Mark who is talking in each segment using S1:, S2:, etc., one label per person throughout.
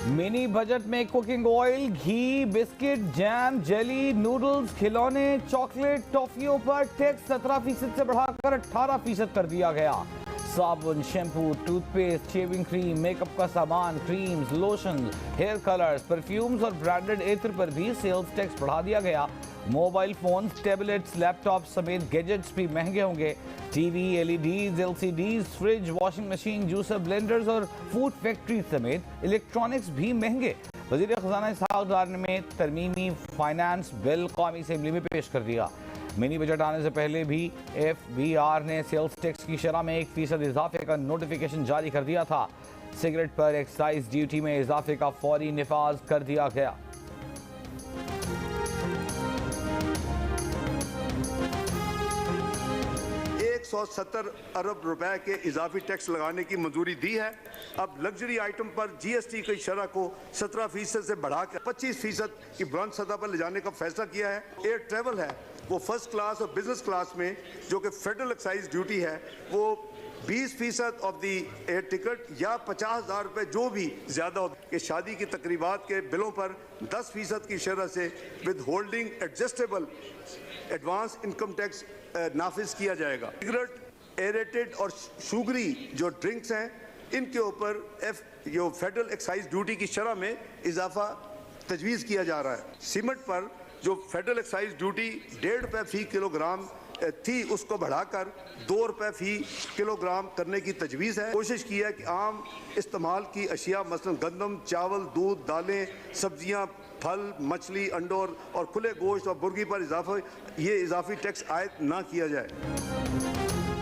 S1: Mini budget में cooking oil, घी, biscuit, jam, jelly, noodles, खिलौने, chocolate, टॉफियों पर टैक्स 17% से बढ़ाकर 18% कर दिया गया। साबुन, shampoo, toothpaste, shaving cream, makeup का सामान, creams, lotion, hair colours, perfumes और ब्रांडेड एथर पर भी सेल्स टैक्स बढ़ा दिया गया। मोबाइल फोन्स, टैबलेट्स, लैपटॉप समेत गैजेट्स भी महंगे होंगे। TV, LEDs, LCDs, fridge, washing machine, juicer, blenders और फूड फैक्ट्री समेत इलेक्ट्रॉनिक्स भी महंगे। वज़ीर ख़ज़ाना इसहाक़ डार ने तरमीमी फाइनेंस बिल कौमी असेंबली में पेश कर दिया। मिनी बजट आने से पहले भी FBR ने सेल्स टैक्स की शरह में 1% इजाफे का नोटिफिकेशन जारी कर दिया था। सिगरेट पर एक्साइज ड्यूटी में इजाफे का फौरी निफाज कर दिया गया।
S2: $170 अरब रुपए के इजाफी टैक्स लगाने की मंजूरी दी है। अब लग्जरी आइटम पर GST की शरह को 17% से बढ़ाकर 25% की बुलंद सतह पर ले जाने का फैसला किया है। एयर ट्रैवल है वो फर्स्ट क्लास और बिजनेस क्लास में जो कि फेडरल एक्साइज ड्यूटी है वो 20% ऑफ दी एयर टिकट या 50,000 रुपये जो भी ज़्यादा हो कि शादी की तकरीबात के बिलों पर 10% की शरह से withholding adjustable advance income tax नाफिज किया जाएगा। सिगरेट, एरेटेड और शुगरी जो ड्रिंक्स हैं इनके ऊपर जो फेडरल एक्साइज ड्यूटी की शरह में इजाफा तजवीज़ किया जा रहा है। सीमेंट पर जो फेडरल एक्साइज ड्यूटी ₹1.5 फी किलोग्राम थी उसको बढ़ाकर ₹2 फी किलोग्राम करने की तजवीज़ है। कोशिश की है कि आम इस्तेमाल की अशिया मसलन गंदम, चावल, दूध, दालें, सब्जियां, फल, मछली, अंडोर और खुले गोश्त और मुर्गी पर ये इजाफी टैक्स आयद ना किया जाए।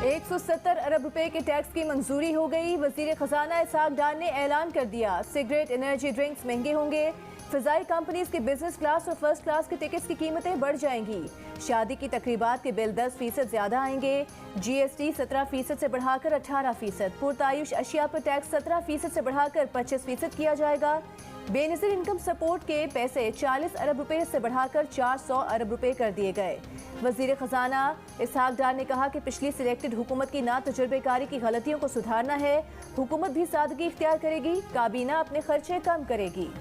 S3: 170 अरब रुपए के टैक्स की मंजूरी हो गई। वजीर खजाना इसहाक डार ने ऐलान कर दिया सिगरेट, एनर्जी ड्रिंक्स महंगे होंगे। फ़िज़ाई कंपनीज के बिजनेस क्लास और फर्स्ट क्लास के टिकट्स की कीमतें बढ़ जाएंगी। शादी की तकरीबात के बिल 10% ज़्यादा आएंगे। GST 17% से बढ़ाकर 18%। पुरतायुश अशिया पर टैक्स 17% से बढ़ाकर 25% किया जाएगा। बेनज़ीर इनकम सपोर्ट के पैसे 40 अरब रुपए से बढ़ाकर 400 अरब रुपए कर दिए गए। वज़ीर ख़जाना इसहाक डार ने कहा कि पिछली सिलेक्टेड हुकूमत की ना तजुर्बेकारी की गलतियों को सुधारना है। हुकूमत भी सादगी इख्तियार करेगी, काबीना अपने खर्चे कम करेगी।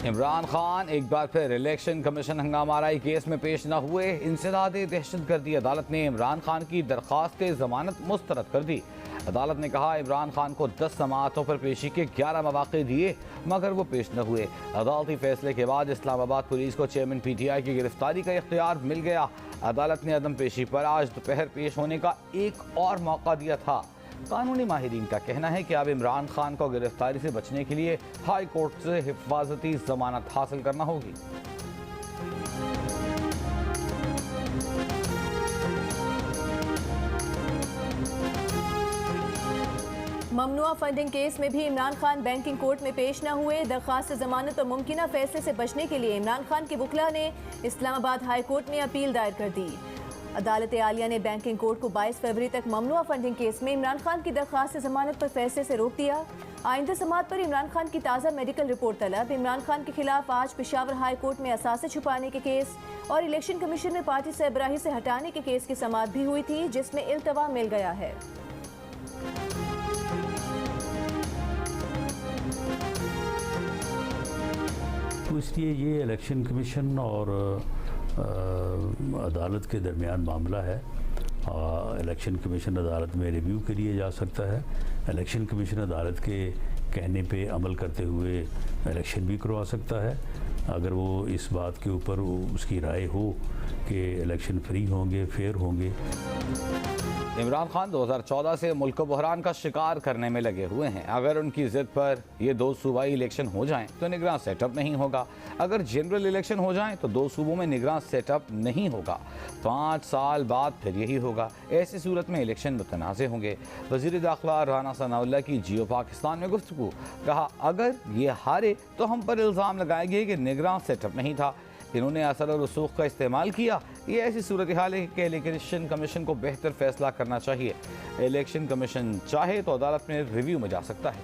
S1: इमरान खान एक बार फिर इलेक्शन कमीशन हंगामाराई केस में पेश न हुए। इंसदाद दहशतगर्दी अदालत ने इमरान खान की दरख्वास्त जमानत मुस्तरद कर दी। अदालत ने कहा इमरान खान को 10 समाअतों पर पेशी के 11 मौके दिए मगर वो पेश न हुए। अदालती फैसले के बाद इस्लामाबाद पुलिस को चेयरमैन PTI की गिरफ्तारी का इख्तियार मिल गया। अदालत ने अदम पेशी पर आज दोपहर पेश होने का एक और मौका दिया था। कानूनी माहिरीन का कहना है कि अब इमरान खान को गिरफ्तारी से बचने के लिए हाई कोर्ट से हिफाजती जमानत हासिल करना होगी।
S3: ममनुआ फंडिंग केस में भी इमरान खान बैंकिंग कोर्ट में पेश न हुए। दरख्वास्त जमानत और मुमकिना फैसले से बचने के लिए इमरान खान के वकील ने इस्लामाबाद हाई कोर्ट में अपील दायर कर दी। अदालत आलिया ने बैंकिंग कोर्ट को 22 फरवरी तक ममनुआ फंडिंग केस में इमरान खान की दरख्वास्त जमानत पर फैसले से रोक दिया। आइंदा समाअत पर इमरान खान की ताज़ा मेडिकल रिपोर्ट तलब। इमरान खान के खिलाफ आज पेशावर हाई कोर्ट में असासे छुपाने के केस और इलेक्शन कमीशन में पार्टी सरबराही से हटाने के केस की समाअत भी हुई थी जिसमें इल्तवा मिल गया है।
S4: तो इसलिए ये इलेक्शन कमीशन और अदालत के दरमियान मामला है। इलेक्शन कमीशन अदालत में रिव्यू के लिए जा सकता है। इलेक्शन कमीशन अदालत के कहने पे अमल करते हुए इलेक्शन भी करवा सकता है अगर वो इस बात के ऊपर उसकी राय हो कि इलेक्शन फ्री होंगे, फेयर होंगे।
S1: इमरान खान 2014 से मुल्क को बहरान का शिकार करने में लगे हुए हैं। अगर उनकी जिद पर ये 2 सूबाई इलेक्शन हो जाएं तो निगरान सेटअप नहीं होगा। अगर जनरल इलेक्शन हो जाएं तो 2 सूबों में निगरान सेटअप नहीं होगा। 5 साल बाद फिर यही होगा। ऐसी सूरत में इलेक्शन मुतनाज़ होंगे। वज़ीर दाखिला राना सनाउल्लाह की जियो पाकिस्तान में गुफ्तगू। कहा अगर ये हारे तो हम पर इल्ज़ाम लगाएंगे कि निगरान सेटअप नहीं था, इन्होंने असर और रसूख का इस्तेमाल किया। ये ऐसी सूरत हाल है कि इलेक्शन कमीशन को बेहतर फैसला करना चाहिए। इलेक्शन कमीशन चाहे तो अदालत में रिव्यू में जा सकता है।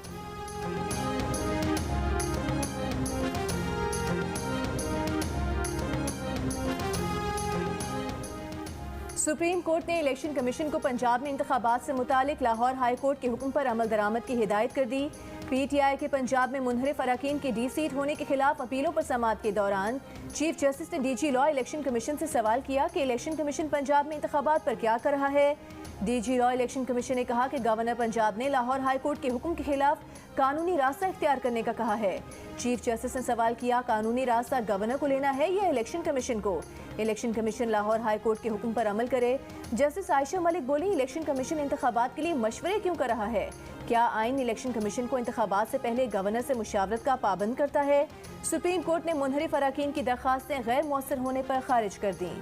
S3: सुप्रीम कोर्ट ने इलेक्शन कमीशन को पंजाब में इंतखाबात से मुतालिक लाहौर हाई कोर्ट के हुक्म पर अमल दरामद की हिदायत कर दी। पीटीआई के पंजाब में मुनहरिफ अरकान के डी सीट होने के खिलाफ अपीलों पर समाअत के दौरान चीफ जस्टिस ने डीजी लॉ इलेक्शन कमीशन से सवाल किया कि इलेक्शन कमीशन पंजाब में इंतखाबात पर क्या कर रहा है। डीजी लॉ इलेक्शन कमीशन ने कहा कि गवर्नर पंजाब ने लाहौर हाई कोर्ट के हुक्म के खिलाफ कानूनी रास्ता इख्तियार करने का कहा है। चीफ जस्टिस ने सवाल किया, कानूनी रास्ता गवर्नर को लेना है या इलेक्शन कमीशन को। Election commission Lahore high court के हुक्म पर अमल करे। जस्टिस आयशा मलिक बोली, इलेक्शन कमीशन इंतखाबात के लिए मशवरे क्यों कर रहा है? क्या आइन इलेक्शन कमीशन को इंतखाबात से पहले गवर्नर से मुशावरत का पाबंद करता है? सुप्रीम कोर्ट ने मुनहरिफ अरकान की दरखास्तें गैर मौसर होने पर खारिज कर दी।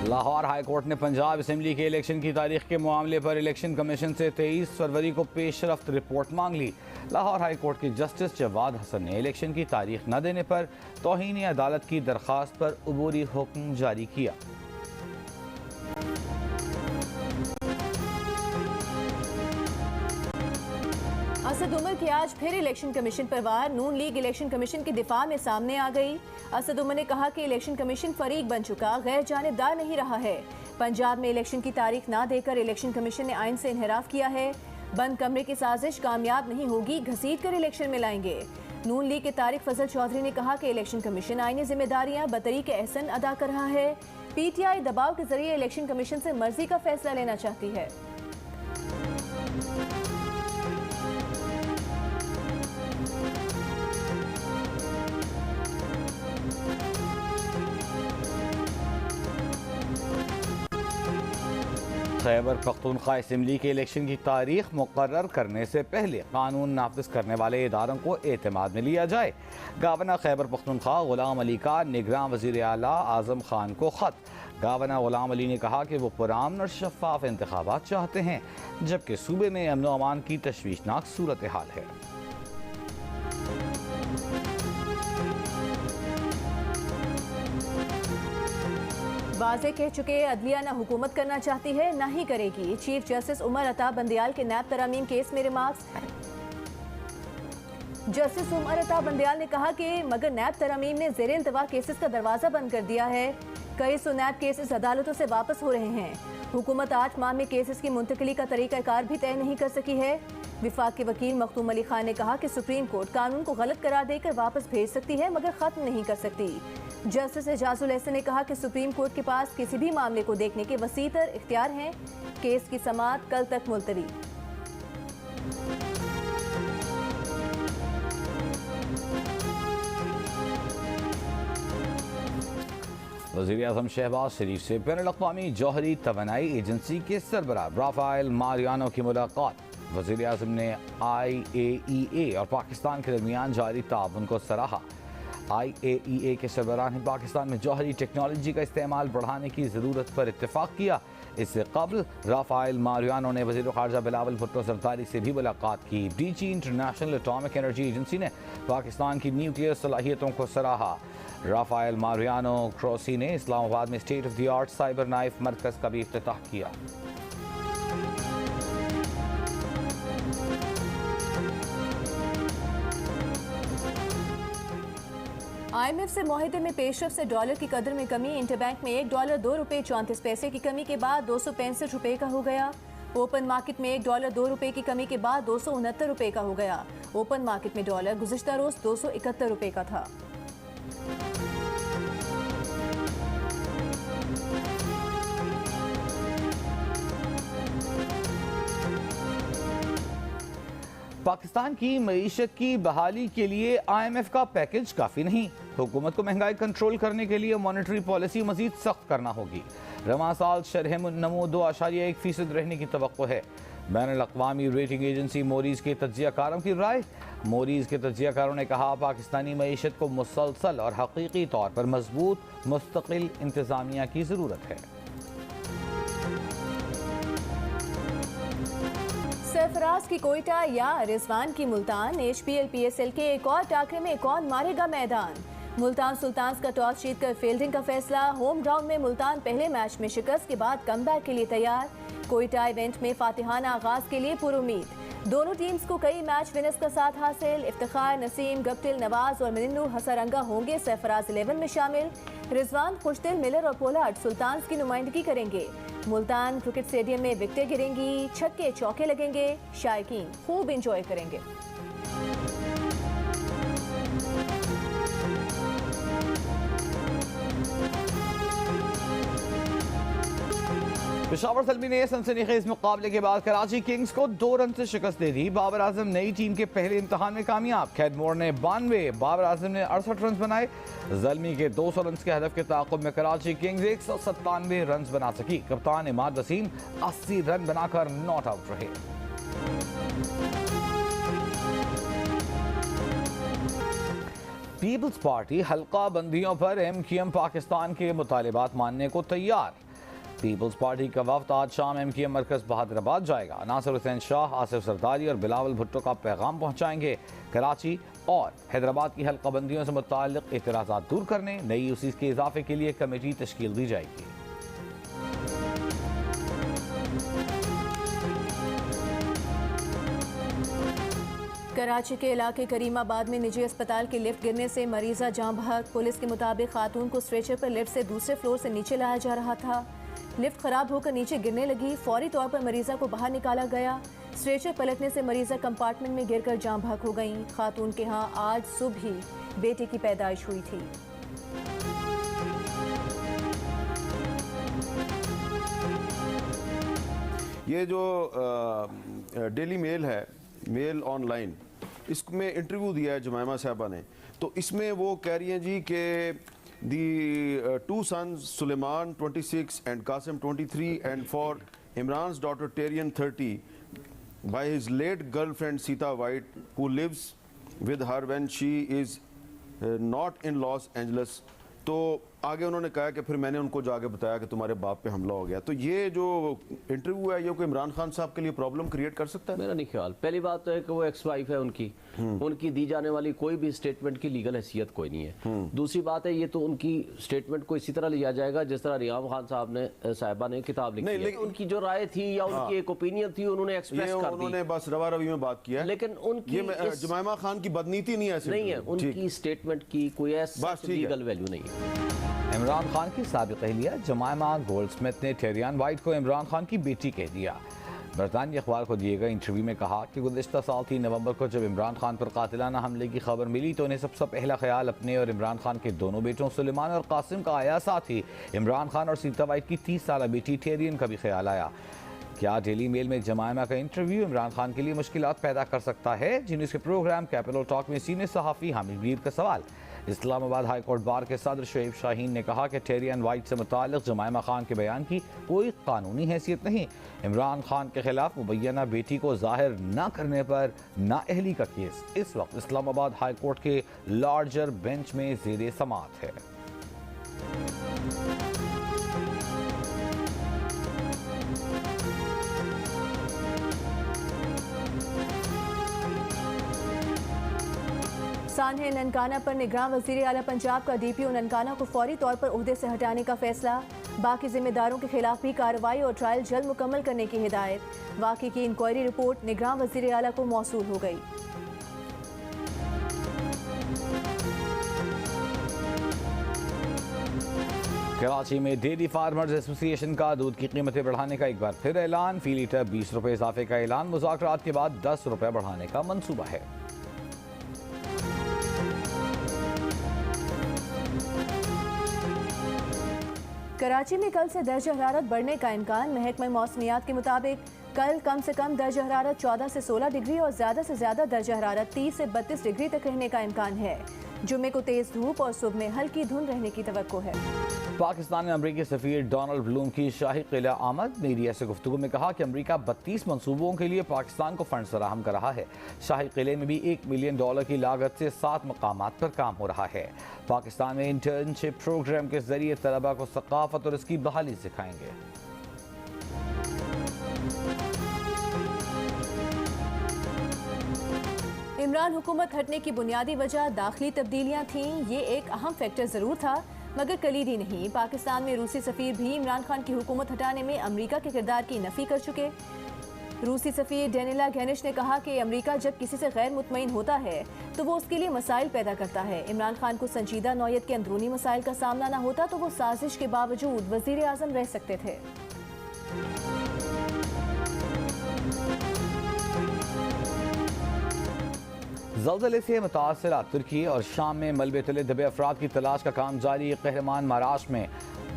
S1: लाहौर हाई कोर्ट ने पंजाब असेंबली के इलेक्शन की तारीख के मामले पर इलेक्शन कमीशन से 23 फरवरी को पेशरफ्त रिपोर्ट मांग ली। लाहौर हाई कोर्ट के जस्टिस जवाद हसन ने इलेक्शन की तारीख न देने पर तौहीन अदालत की दरखास्त पर अबूरी हुक्म जारी किया।
S3: असद उमर की आज फिर इलेक्शन कमीशन पर वार। नून लीग इलेक्शन कमीशन के दिफा में सामने आ गई। असद उमर ने कहा कि इलेक्शन कमीशन फरीक बन चुका, गैर जानिबदार नहीं रहा है। पंजाब में इलेक्शन की तारीख ना देकर इलेक्शन कमीशन ने आइन से इनहराफ किया है। बंद कमरे की साजिश कामयाब नहीं होगी, घसीट कर इलेक्शन में लाएंगे। नून लीग के तारिक फजल चौधरी ने कहा कि इलेक्शन कमीशन आइनी जिम्मेदारियां बतरीके एहसन अदा कर रहा है। पीटीआई दबाव के जरिए इलेक्शन कमीशन से मर्जी का फैसला लेना चाहती है।
S1: खैबर पख्तूनख्वा असेंबली के इलेक्शन की तारीख मुकर्रर करने से पहले कानून नाफिज करने वाले इदारों को एतमाद में लिया जाए। गवर्नर खैबर पख्तूनख्वा गुलाम अली का निगरान वज़ीर आला आज़म खान को ख़त। गवर्नर गुलाम अली ने कहा कि वो पुरअमन और शफाफ इंतखाबात चाहते हैं, जबकि सूबे में अमन व अमान की तशवीशनाक सूरत हाल है।
S3: वाज़े कह चुके अदलिया न हुकूमत करना चाहती है न ही करेगी। चीफ जस्टिस उमर अता बंदियाल के नैब तरमीम केस में रिमार्क्स। जस्टिस उमर अता बंदियाल ने कहा कि मगर नैब तरमीम ने ज़ेर इंतवा केसेस का दरवाज़ा बंद कर दिया है। कई सौ नैब केसेस अदालतों से वापस हो रहे हैं। हुकूमत 8 माह में केसेस की मुंतकली का तरीक़ाकार भी तय नहीं कर सकी है। विफाक के वकील मखदूम अली खान ने कहा कि सुप्रीम कोर्ट कानून को गलत करार देकर वापस भेज सकती है, मगर ख़त्म नहीं कर सकती। जस्टिस एजाजुल एहसन ने कहा कि सुप्रीम कोर्ट के पास किसी भी मामले को देखने के वसीतर इख्तियार हैं। केस की समाअत कल तक मुलतवी।
S1: वज़ीर-ए-आज़म शहबाज शरीफ से बैनुल-अक़वामी जौहरी तवानाई एजेंसी के सरबराह राफ़ाएल मारियानो की मुलाकात। वज़ीर-ए-आज़म ने IAEA और पाकिस्तान के दरमियान जारी ताउन को सराहा। IAEA के सरबराह ने पाकिस्तान में जौहरी टेक्नोलॉजी का इस्तेमाल बढ़ाने की ज़रूरत पर इत्तेफाक किया। इससे कबल राफ़ाएल मारियानो ने वज़ीर ख़ारजा बिलावल भुट्टो ज़रदारी से भी मुलाकात की। DG international atomic energy agency ने पाकिस्तान की न्यूक्लियर सलाहियतों को सराहा। राफ़ाएल मारियानो क्रोसी ने इस्लामाबाद में state of the art cyber knife मरकज़ का भी इफ्तिताह किया।
S3: IMF से मुआहदे में पेशरफ से डॉलर की कदर में कमी। इंटरबैंक में $1 2 रुपये 34 पैसे की कमी के बाद 265 रुपये का हो गया। ओपन मार्केट में $1 2 रुपये की कमी के बाद 269 रुपये का हो गया। ओपन मार्केट में डॉलर गुज़िश्ता रोज़ 271 रुपये का था।
S1: पाकिस्तान की मईशत की बहाली के लिए IMF का पैकेज काफ़ी नहीं। हुकूमत को महंगाई कंट्रोल करने के लिए मॉनेटरी पॉलिसी मजीद सख्त करना होगी। रवां साल शरह नमो 2.1% रहने की तवक्को है। बैनुल-अक़वामी रेटिंग एजेंसी मोरीज के तज्ज़ियाकारों की राय। मोरीज के तज्ज़ियाकारों ने कहा, पाकिस्तानी मईशत को मुसलसल और हकीकी तौर पर मजबूत मुस्तकिल इंतज़ामिया की ज़रूरत है।
S3: सरफराज की कोयटा या रिजवान की मुल्तान। HPL PSL के एक और टाकरे में कौन मारेगा मैदान। मुल्तान सुल्तान्स का टॉस जीतकर फील्डिंग का फैसला। होम ग्राउंड में मुल्तान पहले मैच में शिकस्त के बाद कमबैक के लिए तैयार। कोयटा इवेंट में फातिहाना आगाज के लिए पुरुमीद। दोनों टीम्स को कई मैच विनर्स का साथ हासिल। इफ्तिखार, नसीम, गप्टिल, नवाज और मिनिन्नू हसरंगा होंगे सरफराज 11 में शामिल। रिजवान, खुशदिल, मिलर और पोलार्ड सुल्तान्स की नुमाइंदगी करेंगे। मुल्तान क्रिकेट स्टेडियम में विकेटें गिरेंगी, छक्के चौके लगेंगे, शायकीन खूब इंजॉय करेंगे।
S1: पेशावर ज़ल्मी ने सनसनीखेज मुकाबले के बाद कराची किंग्स को 2 रन से शिकस्त दे दी। बाबर आजम नई टीम के पहले इम्तहान में कामयाब। खैदमोर ने 92, बाबर आजम ने 68 रन बनाए। ज़ल्मी के 200 रन के हदफ के ताक़ुब में कराची किंग्स 197 रन बना सकी। कप्तान इमाद वसीम 80 रन बनाकर नॉट आउट रहे। पीपल्स पार्टी हल्का बंदियों पर MQM पाकिस्तान के मुतालिबात मानने को तैयार। पीपल्स पार्टी का वफ्द आज शाम MQM मरकज बहादुराबाद जाएगा। नासिर हुसैन शाह, आसिफ सरदारी और बिलावल भुट्टो का पैगाम पहुंचाएंगे। कराची और हैदराबाद की हल्का बंदियों से मुताल्लिक एतराज़ात दूर करने नई यूसीस के इजाफे के लिए कमेटी तश्कील दी जाएगी।
S3: कराची के इलाके करीमाबाद में निजी अस्पताल की लिफ्ट गिरने से मरीजा जान बहक। पुलिस के मुताबिक खातून को स्ट्रेचर पर लिफ्ट से दूसरे फ्लोर से नीचे लाया जा रहा था। लिफ्ट खराब होकर नीचे गिरने लगी। फौरी तौर पर मरीजा को बाहर निकाला गया। स्ट्रेचर पलटने से मरीजा कंपार्टमेंट में गिरकर जान बहक हो गई। खातून के यहाँ आज सुबह ही बेटे की पैदाइश हुई थी।
S5: ये जो डेली मेल है, मेल ऑनलाइन, इसमें इंटरव्यू दिया है जमायमा साहबा ने, तो इसमें वो कह रही हैं जी कि the 2 sons Sulaiman 26 and Qasim 23 and for Imran's daughter Terian 30 by his late girlfriend Sita White who lives with her when she is not in Los Angeles। तो आगे उन्होंने कहा कि फिर मैंने उनको जाके बताया कि तुम्हारे बाप पे हमला हो गया। तो ये जो इंटरव्यू है ये कोई इमरान खान साहब के लिए प्रॉब्लम क्रिएट कर सकता है?
S6: मेरा नहीं ख्याल। पहली बात तो है कि वो एक्स वाइफ है उनकी, उनकी दी जाने वाली कोई भी स्टेटमेंट की लीगल हैसियत कोई नहीं है। दूसरी बात है ये तो उनकी स्टेटमेंट को इसी तरह लिया जाएगा जिस तरह रियाम खान साहब ने साहिबा ने किताब लिखी है। लेकिन उनकी जो राय थी या उनकी एक ओपिनियन थी उन्होंने एक्सप्रेस कर दी।
S5: उन्होंने बस रवा रवी में बात किया है।
S6: लेकिन उनकी
S5: जमायमा खान की बदनीति नहीं है,
S6: नहीं है उनकी स्टेटमेंट की कोई ऐसा लीगल वैल्यू नहीं है।
S1: इमरान खान की साबिक अहलिया जमायमा गोल्डस्मिथ ने टेरियन वाइट को इमरान खान की बेटी कह दिया। बरतानी अखबार को दिए गए इंटरव्यू में कहा कि गुज़िश्ता साल 3 नवंबर को जब इमरान खान पर कातिलाना हमले की खबर मिली तो उन्हें सबसे पहला ख्याल अपने और इमरान खान के दोनों बेटों सुलेमान और कासिम का आया। साथ ही इमरान खान और सीता वाइट की 30 साल बेटी टेरियन का भी ख्याल आया। क्या डेली मेल में जमायमा का इंटरव्यू इमरान खान के लिए मुश्किलात पैदा कर सकता है? जिन्हें के प्रोग्राम कैपिटल टॉक में सीनियर सहाफ़ी हामिद मीर का सवाल। इस्लामाबाद हाई कोर्ट बार के सदर शोएब शाहीन ने कहा कि टेरियन वाइट से मुताल्लिक़ जमायमा खान के बयान की कोई कानूनी हैसियत नहीं। इमरान खान के खिलाफ मुबैना बेटी को जाहिर न करने पर नाअहली का केस इस वक्त इस्लामाबाद हाई कोर्ट के लार्जर बेंच में ज़ेरे समाअत है।
S3: सान्हे ननकाना पर निगरान वज़ीर आला पंजाब का DPO ननकाना को फौरी तौर पर ओहदे से हटाने का फैसला। बाकी जिम्मेदारों के खिलाफ भी कार्रवाई और ट्रायल जल्द मुकम्मल करने की हिदायत। वाक़े की इंक्वायरी रिपोर्ट निगरान वज़ीर आला को मौसूल हो गई।
S1: कराची में डेयरी फार्मर्स एसोसिएशन का दूध की कीमतें बढ़ाने का एक बार फिर ऐलान। फी लीटर 20 रुपये इजाफे का ऐलान। मुज़ाकरात के बाद 10 रुपये बढ़ाने का मंसूबा है।
S3: कराची में कल से दर्जा हरारत बढ़ने का इम्कान। महकमा मौसमियात के मुताबिक कल कम से कम दर्जा हरारत 14 से 16 डिग्री और ज़्यादा से ज़्यादा दर्जा हरारत 30 से 32 डिग्री तक रहने का इम्कान है। जुमे को तेज़ धूप और सुबह में हल्की धुंध रहने की तवक्को है।
S1: पाकिस्तान में अमरीकी सफ़ीर डोनाल्ड ब्लूम की शाही किला आमद। मीडिया से गुफ्तगू में कहा कि अमरीका 32 मनसूबों के लिए पाकिस्तान को फंड फराहम कर रहा है। शाही किले में भी $1 मिलियन की लागत से 7 मकामात पर काम हो रहा है। पाकिस्तान में इंटर्नशिप प्रोग्राम के जरिए तलबा को सकाफत और इसकी बहाली सिखाएंगे। इमरान हुकूमत हटने की बुनियादी वजह दाखिली तब्दीलियां थीं। ये एक अहम फैक्टर ज़रूर था,
S3: मगर कलीदी नहीं। पाकिस्तान में रूसी सफीर भी इमरान खान की हुकूमत हटाने में अमेरिका के किरदार की नफी कर चुके। रूसी सफीर डेनिला गैनिश ने कहा कि अमेरिका जब किसी से गैर मुतमईन होता है तो वो उसके लिए मसाइल पैदा करता है। इमरान खान को संजीदा नौयत के अंदरूनी मसाइल का सामना न होता तो वो साजिश के बावजूद वजीर आजम रह सकते थे।
S1: ज़ल्ज़ले से मुतासरा तुर्की और शाम में मलबे तले दबे अफराद की तलाश का काम जारी। कहरमान महाराष्ट्र में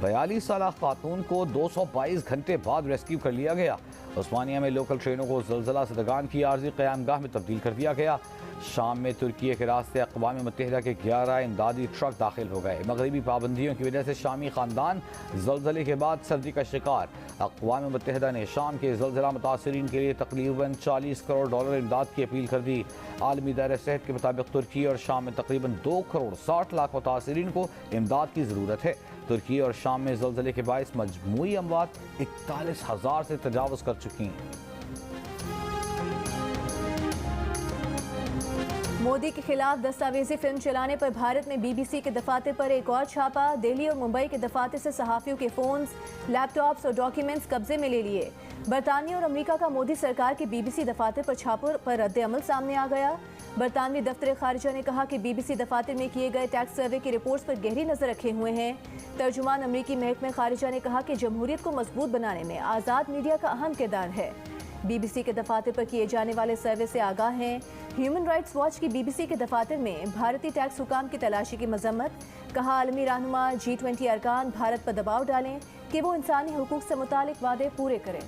S1: 42 साल खातून को 222 घंटे बाद रेस्क्यू कर लिया गया। उस्मानिया में लोकल ट्रेनों को ज़ल्ज़ला सदगान की आर्जी क़यामगाह में तब्दील कर दिया गया। शाम में तुर्की के रास्ते अक़वाम मुत्तहिदा के 11 इमदादी ट्रक दाखिल हो गए। मगरबी पाबंदियों की वजह से शामी ख़ानदान ज़ल्ज़ले के बाद सर्दी का शिकार। अक़वाम मुत्तहिदा ने शाम के ज़ल्ज़ला मुतासरीन के लिए तकरीबन $40 करोड़ इमदाद की अपील कर दी। आलमी दायरा सेहत के मुताबिक तुर्की और शाम में तकरीबन 2 करोड़ 60 लाख मुतासरीन को इमदाद की ज़रूरत है। तुर्की और शाम में ज़ल्ज़ले के बायस मजमूई अमवात 41,000 से तजावज़ कर चुकी हैं।
S3: मोदी के खिलाफ दस्तावेजी फिल्म चलाने पर भारत में बीबीसी के दफातर पर एक और छापा। दिल्ली और मुंबई के दफातर से सहाफ़ियों के फ़ोन्स, लैपटॉप्स और डॉक्यूमेंट्स कब्जे में ले लिए। बरतानिया और अमेरिका का मोदी सरकार के बीबीसी दफातर पर छापों पर रद्द अमल सामने आ गया। बरतानवी दफ्तर खारिजा ने कहा कि बीबीसी दफातर में किए गए टैक्स सर्वे की रिपोर्ट्स पर गहरी नज़र रखे हुए हैं। तर्जुमान अमरीकी महकमे खारिजा ने कहा कि जमहूरियत को मजबूत बनाने में आज़ाद मीडिया का अहम किरदार है। बीबीसी के दफातर पर किए जाने वाले सर्वे से आगाह हैं। ह्यूमन राइट्स वॉच की बीबीसी के दफातर में भारतीय टैक्स हुकाम की तलाशी की मजम्मत। कहा आलमी रहनुमा G20 अरकान भारत पर दबाव डालें कि वो इंसानी हुकूक से मुतालिक वादे पूरे करें।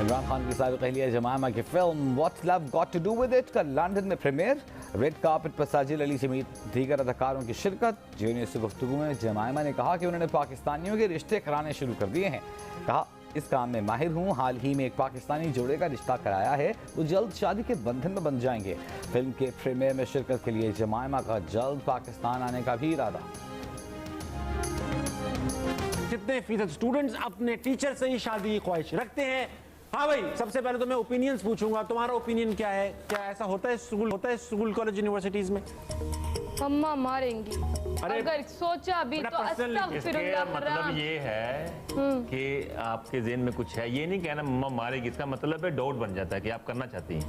S1: इमरान खान की साबिक़ अहलिया जमायमा की film what's love got to do with it का लंदन में प्रीमियर। रेड कार्पेट पर साजिद अली समेत दीगर अदाकारों की शिरकत। जूनियर से गुफ्तगू में जमायमा ने कहा कि उन्होंने पाकिस्तानियों के रिश्ते कराने शुरू कर दिए हैं। कहा इस काम में माहिर हूँ। हाल ही में एक पाकिस्तानी जोड़े का रिश्ता कराया है, वो जल्द शादी के बंधन में बन जाएंगे। फिल्म के प्रीमियर में शिरकत के लिए जमायमा का जल्द पाकिस्तान आने का भी इरादा।
S7: कितने फीसद स्टूडेंट्स अपने टीचर से ही शादी की ख्वाहिश रखते हैं? हाँ भाई, सबसे पहले तो मैं ओपिनियंस पूछूंगा, तुम्हारा ओपिनियन क्या है? क्या ऐसा होता है स्कूल कॉलेज यूनिवर्सिटीज में?
S8: मम्मा मारेंगी अगर सोचा भी तो।
S9: मतलब ये है कि आपके ज़हन में कुछ है, ये नहीं कहना मम्मा मारेगी, इसका मतलब है डाउट बन जाता है कि आप करना चाहती हैं।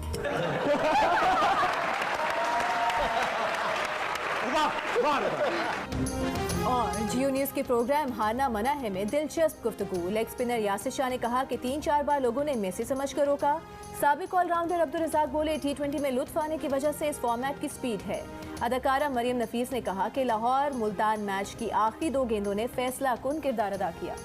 S3: और जियो न्यूज़ के प्रोग्राम हारना मना है में दिलचस्प गुफ्तगू। लेग स्पिनर यासिर शाह ने कहा कि 3-4 बार लोगों ने मेसी समझकर रोका। साबिक ऑलराउंडर अब्दुल रज़ाक बोले T20 में लुत्फ आने की वजह से इस फॉर्मेट की स्पीड है। अदाकारा मरियम नफीस ने कहा कि लाहौर मुल्तान मैच की आखिरी 2 गेंदों ने फैसला कुन किरदार अदा किया।